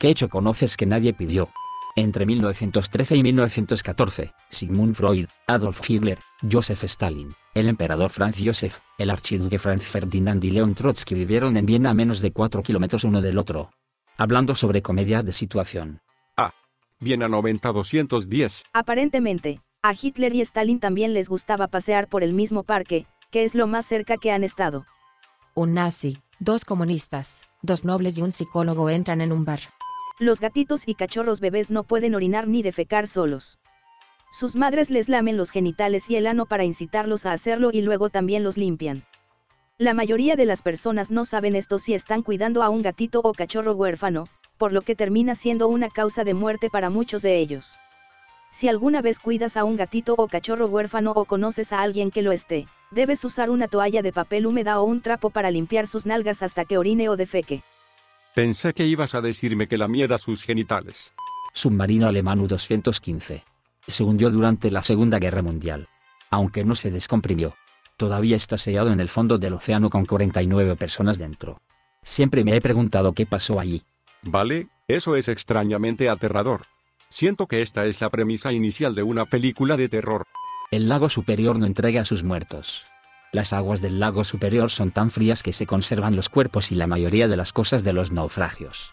¿Qué hecho conoces que nadie pidió? Entre 1913 y 1914, Sigmund Freud, Adolf Hitler, Joseph Stalin, el emperador Franz Joseph, el archiduque Franz Ferdinand y León Trotsky vivieron en Viena a menos de 4 kilómetros uno del otro. Hablando sobre comedia de situación. Viena 90-210. Aparentemente, a Hitler y Stalin también les gustaba pasear por el mismo parque, que es lo más cerca que han estado. Un nazi, 2 comunistas, 2 nobles y un psicólogo entran en un bar. Los gatitos y cachorros bebés no pueden orinar ni defecar solos. Sus madres les lamen los genitales y el ano para incitarlos a hacerlo y luego también los limpian. La mayoría de las personas no saben esto si están cuidando a un gatito o cachorro huérfano, por lo que termina siendo una causa de muerte para muchos de ellos. Si alguna vez cuidas a un gatito o cachorro huérfano o conoces a alguien que lo esté, debes usar una toalla de papel húmeda o un trapo para limpiar sus nalgas hasta que orine o defeque. Pensé que ibas a decirme que lamiera sus genitales. Submarino alemán U-215. Se hundió durante la Segunda Guerra Mundial. Aunque no se descomprimió. Todavía está sellado en el fondo del océano con 49 personas dentro. Siempre me he preguntado qué pasó allí. Vale, eso es extrañamente aterrador. Siento que esta es la premisa inicial de una película de terror. El lago superior no entrega a sus muertos. Las aguas del lago superior son tan frías que se conservan los cuerpos y la mayoría de las cosas de los naufragios.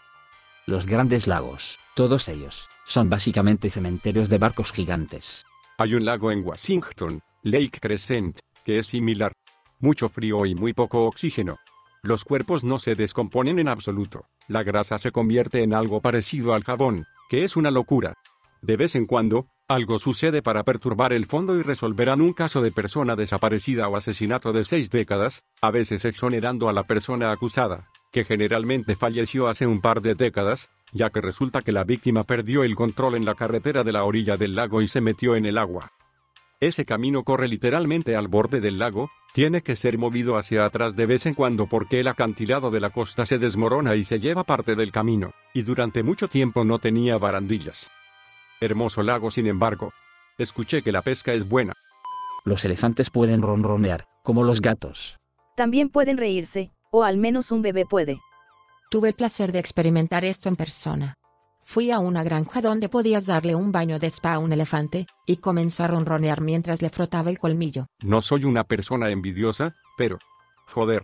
Los grandes lagos, todos ellos, son básicamente cementerios de barcos gigantes. Hay un lago en Washington, Lake Crescent, que es similar. Mucho frío y muy poco oxígeno. Los cuerpos no se descomponen en absoluto. La grasa se convierte en algo parecido al jabón, que es una locura. De vez en cuando, algo sucede para perturbar el fondo y resolverán un caso de persona desaparecida o asesinato de 6 décadas, a veces exonerando a la persona acusada, que generalmente falleció hace un par de décadas, ya que resulta que la víctima perdió el control en la carretera de la orilla del lago y se metió en el agua. Ese camino corre literalmente al borde del lago, tiene que ser movido hacia atrás de vez en cuando porque el acantilado de la costa se desmorona y se lleva parte del camino, y durante mucho tiempo no tenía barandillas. Hermoso lago sin embargo. Escuché que la pesca es buena. Los elefantes pueden ronronear, como los gatos. También pueden reírse, o al menos un bebé puede. Tuve el placer de experimentar esto en persona. Fui a una granja donde podías darle un baño de spa a un elefante, y comenzó a ronronear mientras le frotaba el colmillo. No soy una persona envidiosa, pero... joder.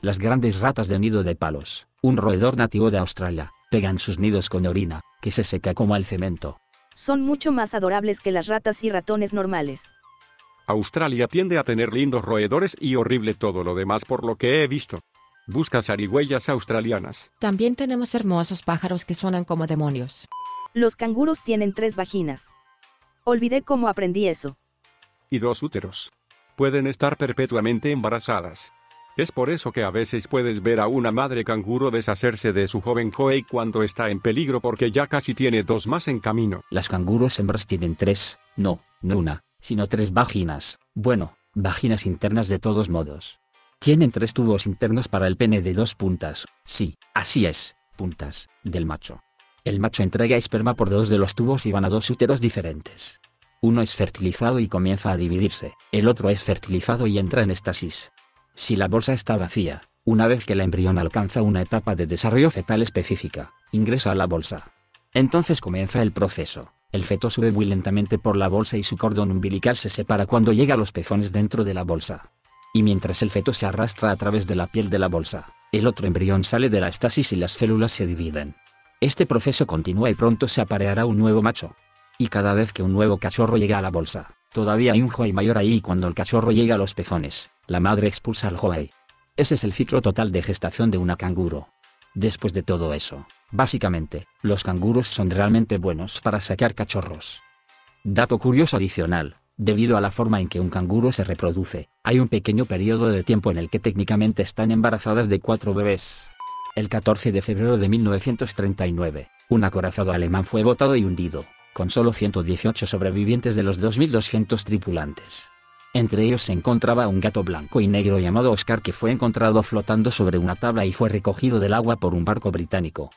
Las grandes ratas de nido de palos, un roedor nativo de Australia, pegan sus nidos con orina, que se seca como el cemento. Son mucho más adorables que las ratas y ratones normales. Australia tiende a tener lindos roedores y horrible todo lo demás por lo que he visto. Busca zarigüeyas australianas. También tenemos hermosos pájaros que suenan como demonios. Los canguros tienen 3 vaginas. Olvidé cómo aprendí eso. Y 2 úteros. Pueden estar perpetuamente embarazadas. Es por eso que a veces puedes ver a una madre canguro deshacerse de su joven joey cuando está en peligro porque ya casi tiene 2 más en camino. Las canguros hembras tienen 3, no una, sino 3 vaginas, vaginas internas de todos modos. Tienen 3 tubos internos para el pene de 2 puntas, sí, así es, puntas, del macho. El macho entrega esperma por 2 de los tubos y van a 2 úteros diferentes. Uno es fertilizado y comienza a dividirse, el otro es fertilizado y entra en estasis. Si la bolsa está vacía, una vez que el embrión alcanza una etapa de desarrollo fetal específica, ingresa a la bolsa. Entonces comienza el proceso. El feto sube muy lentamente por la bolsa y su cordón umbilical se separa cuando llega a los pezones dentro de la bolsa. Y mientras el feto se arrastra a través de la piel de la bolsa, el otro embrión sale de la estasis y las células se dividen. Este proceso continúa y pronto se apareará un nuevo macho. Y cada vez que un nuevo cachorro llega a la bolsa, todavía hay un joey mayor ahí y cuando el cachorro llega a los pezones, la madre expulsa al joey. Ese es el ciclo total de gestación de una canguro. Después de todo eso, básicamente, los canguros son realmente buenos para sacar cachorros. Dato curioso adicional. Debido a la forma en que un canguro se reproduce, hay un pequeño periodo de tiempo en el que técnicamente están embarazadas de 4 bebés. El 14 de febrero de 1939, un acorazado alemán fue botado y hundido, con solo 118 sobrevivientes de los 2.200 tripulantes. Entre ellos se encontraba un gato blanco y negro llamado Oscar que fue encontrado flotando sobre una tabla y fue recogido del agua por un barco británico.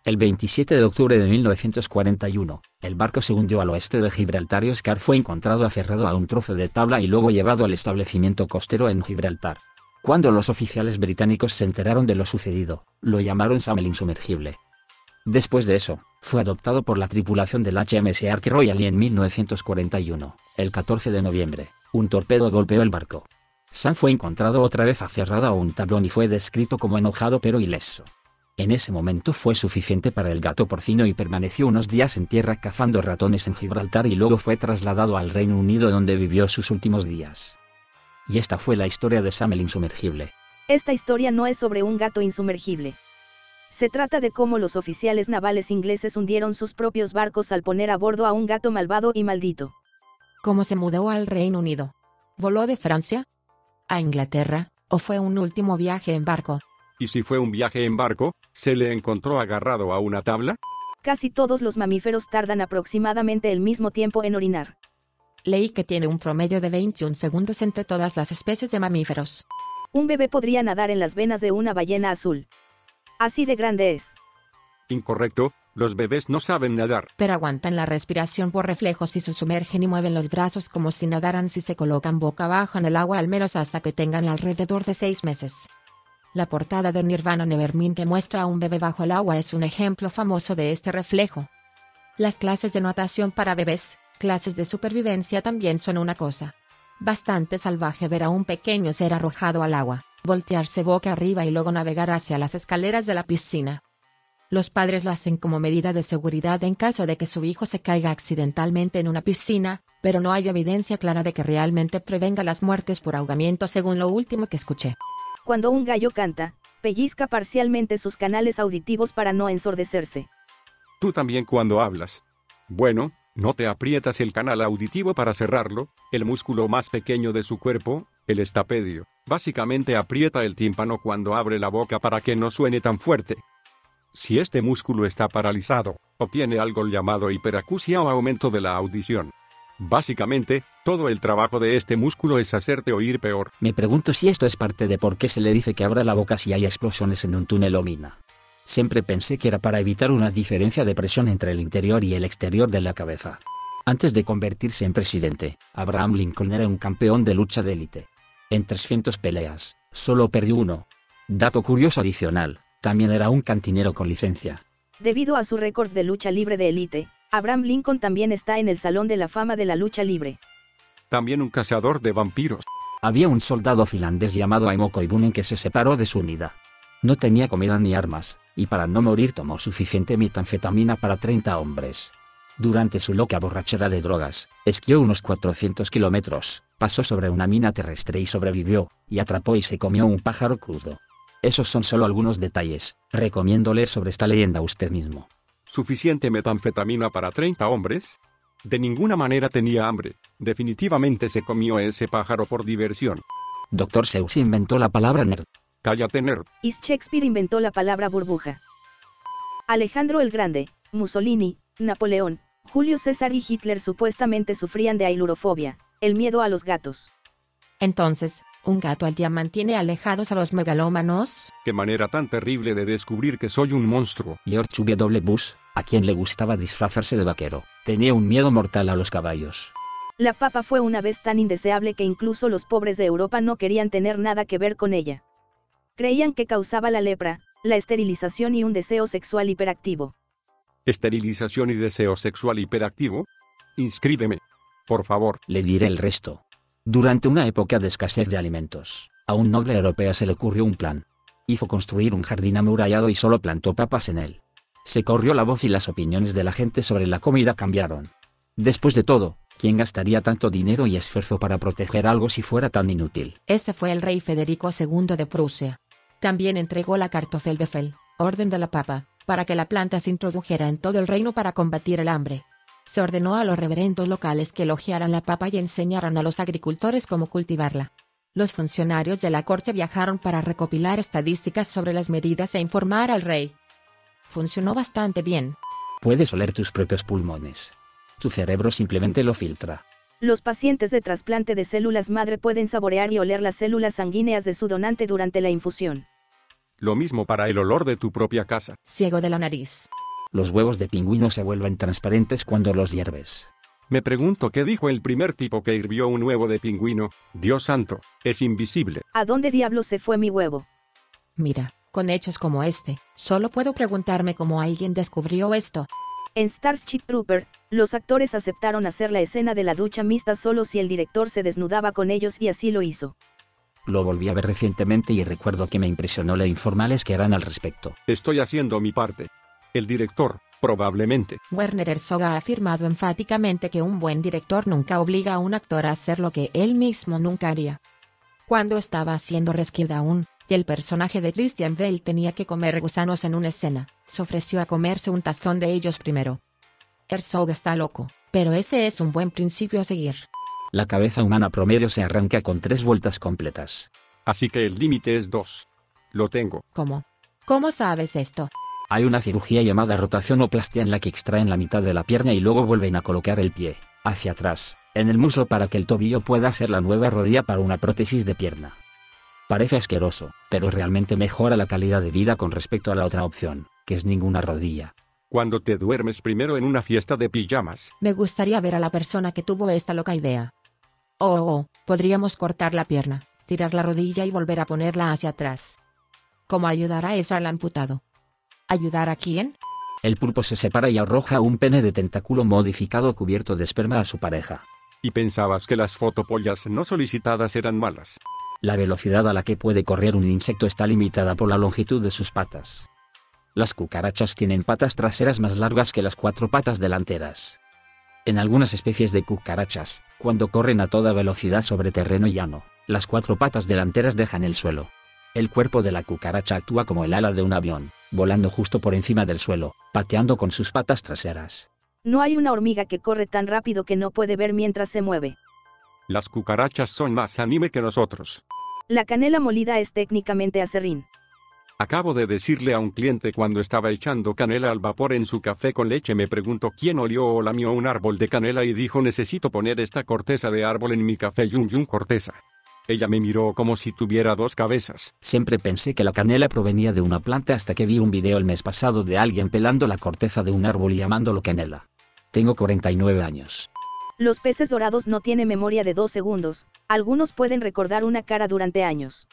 El 27 de octubre de 1941, el barco se hundió al oeste de Gibraltar y Oscar fue encontrado aferrado a un trozo de tabla y luego llevado al establecimiento costero en Gibraltar. Cuando los oficiales británicos se enteraron de lo sucedido, lo llamaron Sam el insumergible. Después de eso, fue adoptado por la tripulación del HMS Ark Royal y en 1941, el 14 de noviembre, un torpedo golpeó el barco. Sam fue encontrado otra vez aferrado a un tablón y fue descrito como enojado pero ileso. En ese momento fue suficiente para el gato porcino y permaneció unos días en tierra cazando ratones en Gibraltar y luego fue trasladado al Reino Unido donde vivió sus últimos días. Y esta fue la historia de Sam el insumergible. Esta historia no es sobre un gato insumergible. Se trata de cómo los oficiales navales ingleses hundieron sus propios barcos al poner a bordo a un gato malvado y maldito. ¿Cómo se mudó al Reino Unido? ¿Voló de Francia a Inglaterra, o fue un último viaje en barco? ¿Y si fue un viaje en barco, se le encontró agarrado a una tabla? Casi todos los mamíferos tardan aproximadamente el mismo tiempo en orinar. Leí que tiene un promedio de 21 segundos entre todas las especies de mamíferos. Un bebé podría nadar en las venas de una ballena azul. Así de grande es. Incorrecto, los bebés no saben nadar. Pero aguantan la respiración por reflejos y se sumergen y mueven los brazos como si nadaran si se colocan boca abajo en el agua al menos hasta que tengan alrededor de 6 meses. La portada de Nirvana Nevermind que muestra a un bebé bajo el agua es un ejemplo famoso de este reflejo. Las clases de natación para bebés, clases de supervivencia también son una cosa bastante salvaje ver a un pequeño ser arrojado al agua, voltearse boca arriba y luego navegar hacia las escaleras de la piscina. Los padres lo hacen como medida de seguridad en caso de que su hijo se caiga accidentalmente en una piscina, pero no hay evidencia clara de que realmente prevenga las muertes por ahogamiento según lo último que escuché. Cuando un gallo canta, pellizca parcialmente sus canales auditivos para no ensordecerse. Tú también cuando hablas. Bueno, no te aprietas el canal auditivo para cerrarlo, el músculo más pequeño de su cuerpo, el estapedio, básicamente aprieta el tímpano cuando abre la boca para que no suene tan fuerte. Si este músculo está paralizado, obtiene algo llamado hiperacusia o aumento de la audición. Básicamente, todo el trabajo de este músculo es hacerte oír peor. Me pregunto si esto es parte de por qué se le dice que abra la boca si hay explosiones en un túnel o mina. Siempre pensé que era para evitar una diferencia de presión entre el interior y el exterior de la cabeza. Antes de convertirse en presidente, Abraham Lincoln era un campeón de lucha de élite. En 300 peleas, solo perdió 1. Dato curioso adicional, también era un cantinero con licencia. Debido a su récord de lucha libre de élite, Abraham Lincoln también está en el Salón de la Fama de la lucha libre. También un cazador de vampiros. Había un soldado finlandés llamado Aimo Koivunen que se separó de su unidad. No tenía comida ni armas, y para no morir tomó suficiente metanfetamina para 30 hombres. Durante su loca borrachera de drogas, esquió unos 400 kilómetros, pasó sobre una mina terrestre y sobrevivió, y atrapó y se comió un pájaro crudo. Esos son solo algunos detalles, recomiendo leer sobre esta leyenda usted mismo. ¿Suficiente metanfetamina para 30 hombres? De ninguna manera tenía hambre, definitivamente se comió ese pájaro por diversión. Dr. Seuss inventó la palabra nerd. Cállate, nerd. Y Shakespeare inventó la palabra burbuja. Alejandro el Grande, Mussolini, Napoleón, Julio César y Hitler supuestamente sufrían de ailurofobia, el miedo a los gatos. Entonces, ¿un gato al día mantiene alejados a los megalómanos? Qué manera tan terrible de descubrir que soy un monstruo. George W. Bush, a quien le gustaba disfrazarse de vaquero, tenía un miedo mortal a los caballos. La papa fue una vez tan indeseable que incluso los pobres de Europa no querían tener nada que ver con ella. Creían que causaba la lepra, la esterilización y un deseo sexual hiperactivo. ¿Esterilización y deseo sexual hiperactivo? Inscríbeme. Por favor. Le diré el resto. Durante una época de escasez de alimentos, a un noble europeo se le ocurrió un plan. Hizo construir un jardín amurallado y solo plantó papas en él. Se corrió la voz y las opiniones de la gente sobre la comida cambiaron. Después de todo, ¿quién gastaría tanto dinero y esfuerzo para proteger algo si fuera tan inútil? Ese fue el rey Federico II de Prusia. También entregó la Kartoffelbefehl, orden de la papa, para que la planta se introdujera en todo el reino para combatir el hambre. Se ordenó a los reverendos locales que elogiaran la papa y enseñaran a los agricultores cómo cultivarla. Los funcionarios de la corte viajaron para recopilar estadísticas sobre las medidas e informar al rey. Funcionó bastante bien. Puedes oler tus propios pulmones. Tu cerebro simplemente lo filtra. Los pacientes de trasplante de células madre pueden saborear y oler las células sanguíneas de su donante durante la infusión. Lo mismo para el olor de tu propia casa. Ciego de la nariz. Los huevos de pingüino se vuelven transparentes cuando los hierves. Me pregunto qué dijo el primer tipo que hirvió un huevo de pingüino. Dios santo, es invisible. ¿A dónde diablos se fue mi huevo? Mira, Con hechos como este, solo puedo preguntarme cómo alguien descubrió esto. En Starship Trooper, los actores aceptaron hacer la escena de la ducha mixta solo si el director se desnudaba con ellos y así lo hizo. Lo volví a ver recientemente y recuerdo que me impresionó lo informales que eran al respecto. Estoy haciendo mi parte. El director, probablemente. Werner Herzog ha afirmado enfáticamente que un buen director nunca obliga a un actor a hacer lo que él mismo nunca haría. Cuando estaba haciendo Rescue Down, y el personaje de Christian Bale tenía que comer gusanos en una escena, se ofreció a comerse un tazón de ellos primero. Herzog está loco, pero ese es un buen principio a seguir. La cabeza humana promedio se arranca con 3 vueltas completas. Así que el límite es 2. Lo tengo. ¿Cómo? ¿Cómo sabes esto? Hay una cirugía llamada rotación o plastia en la que extraen la mitad de la pierna y luego vuelven a colocar el pie, hacia atrás, en el muslo para que el tobillo pueda ser la nueva rodilla para una prótesis de pierna. Parece asqueroso, pero realmente mejora la calidad de vida con respecto a la otra opción, que es ninguna rodilla. Cuando te duermes primero en una fiesta de pijamas. Me gustaría ver a la persona que tuvo esta loca idea. Podríamos cortar la pierna, tirar la rodilla y volver a ponerla hacia atrás. ¿Cómo ayudará eso al amputado? ¿Ayudar a quién? El pulpo se separa y arroja un pene de tentáculo modificado cubierto de esperma a su pareja. ¿Y pensabas que las fotopollas no solicitadas eran malas? La velocidad a la que puede correr un insecto está limitada por la longitud de sus patas. Las cucarachas tienen patas traseras más largas que las 4 patas delanteras. En algunas especies de cucarachas, cuando corren a toda velocidad sobre terreno llano, las 4 patas delanteras dejan el suelo. El cuerpo de la cucaracha actúa como el ala de un avión, volando justo por encima del suelo, pateando con sus patas traseras. No hay una hormiga que corre tan rápido que no puede ver mientras se mueve. Las cucarachas son más anime que nosotros. La canela molida es técnicamente aserrín. Acabo de decirle a un cliente cuando estaba echando canela al vapor en su café con leche, me preguntó quién olió o lamió un árbol de canela y dijo necesito poner esta corteza de árbol en mi café yun corteza. Ella me miró como si tuviera 2 cabezas. Siempre pensé que la canela provenía de una planta hasta que vi un video el mes pasado de alguien pelando la corteza de un árbol y llamándolo canela. Tengo 49 años. Los peces dorados no tienen memoria de 2 segundos, algunos pueden recordar una cara durante años.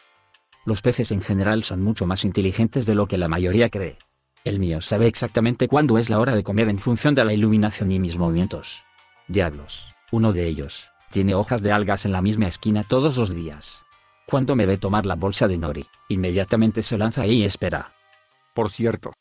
Los peces en general son mucho más inteligentes de lo que la mayoría cree. El mío sabe exactamente cuándo es la hora de comer en función de la iluminación y mis movimientos. Diablos, uno de ellos tiene hojas de algas en la misma esquina todos los días. Cuando me ve tomar la bolsa de nori, inmediatamente se lanza ahí y espera. Por cierto,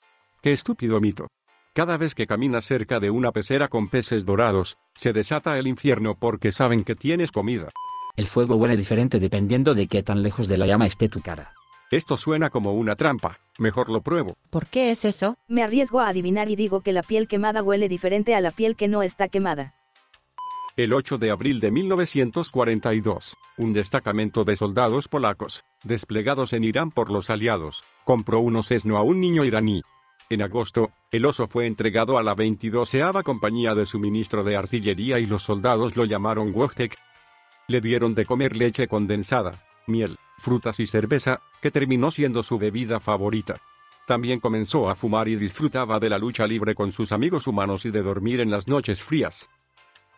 qué estúpido mito. Cada vez que caminas cerca de una pecera con peces dorados, se desata el infierno porque saben que tienes comida. El fuego huele diferente dependiendo de qué tan lejos de la llama esté tu cara. Esto suena como una trampa, mejor lo pruebo. ¿Por qué es eso? Me arriesgo a adivinar y digo que la piel quemada huele diferente a la piel que no está quemada. El 8 de abril de 1942, un destacamento de soldados polacos, desplegados en Irán por los aliados, compró un osesno a un niño iraní. En agosto, el oso fue entregado a la 22ª Compañía de Suministro de Artillería y los soldados lo llamaron Wojtek. Le dieron de comer leche condensada, miel, frutas y cerveza, que terminó siendo su bebida favorita. También comenzó a fumar y disfrutaba de la lucha libre con sus amigos humanos y de dormir en las noches frías.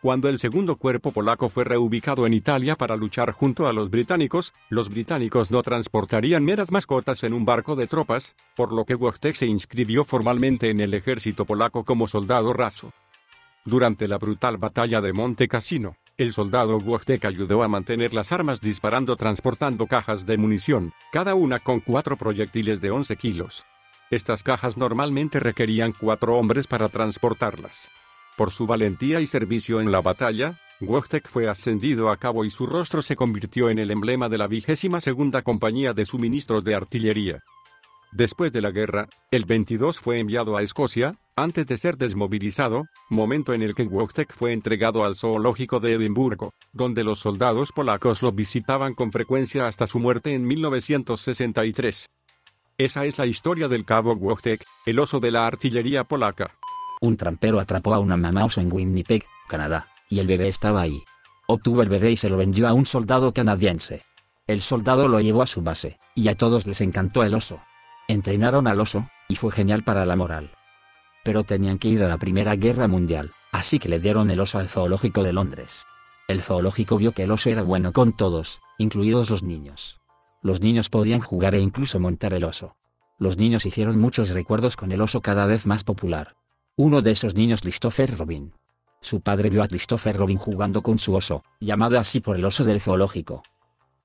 Cuando el segundo cuerpo polaco fue reubicado en Italia para luchar junto a los británicos no transportarían meras mascotas en un barco de tropas, por lo que Wojtek se inscribió formalmente en el ejército polaco como soldado raso. Durante la brutal batalla de Monte Cassino, el soldado Wojtek ayudó a mantener las armas disparando transportando cajas de munición, cada una con 4 proyectiles de 11 kilos. Estas cajas normalmente requerían 4 hombres para transportarlas. Por su valentía y servicio en la batalla, Wojtek fue ascendido a cabo y su rostro se convirtió en el emblema de la 22ª Compañía de Suministros de Artillería. Después de la guerra, el 22 fue enviado a Escocia, antes de ser desmovilizado, momento en el que Wojtek fue entregado al zoológico de Edimburgo, donde los soldados polacos lo visitaban con frecuencia hasta su muerte en 1963. Esa es la historia del cabo Wojtek, el oso de la artillería polaca. Un trampero atrapó a una mamá oso en Winnipeg, Canadá, y el bebé estaba ahí. Obtuvo el bebé y se lo vendió a un soldado canadiense. El soldado lo llevó a su base, y a todos les encantó el oso. Entrenaron al oso, y fue genial para la moral. Pero tenían que ir a la Primera Guerra Mundial, así que le dieron el oso al zoológico de Londres. El zoológico vio que el oso era bueno con todos, incluidos los niños. Los niños podían jugar e incluso montar el oso. Los niños hicieron muchos recuerdos con el oso cada vez más popular. Uno de esos niños, Christopher Robin. Su padre vio a Christopher Robin jugando con su oso, llamado así por el oso del zoológico.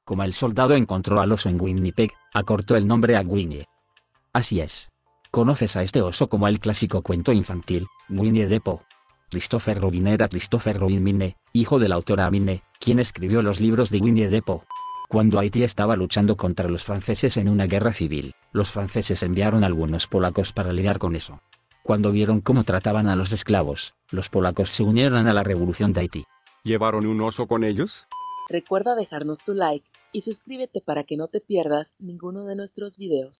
Como el soldado encontró al oso en Winnipeg, acortó el nombre a Winnie. Así es. ¿Conoces a este oso como el clásico cuento infantil, Winnie the Pooh? Christopher Robin era Christopher Robin Milne, hijo de la autora Milne, quien escribió los libros de Winnie the Pooh. Cuando Haití estaba luchando contra los franceses en una guerra civil, los franceses enviaron a algunos polacos para lidiar con eso. Cuando vieron cómo trataban a los esclavos, los polacos se unieron a la revolución de Haití. ¿Llevaron un oso con ellos? Recuerda dejarnos tu like y suscríbete para que no te pierdas ninguno de nuestros videos.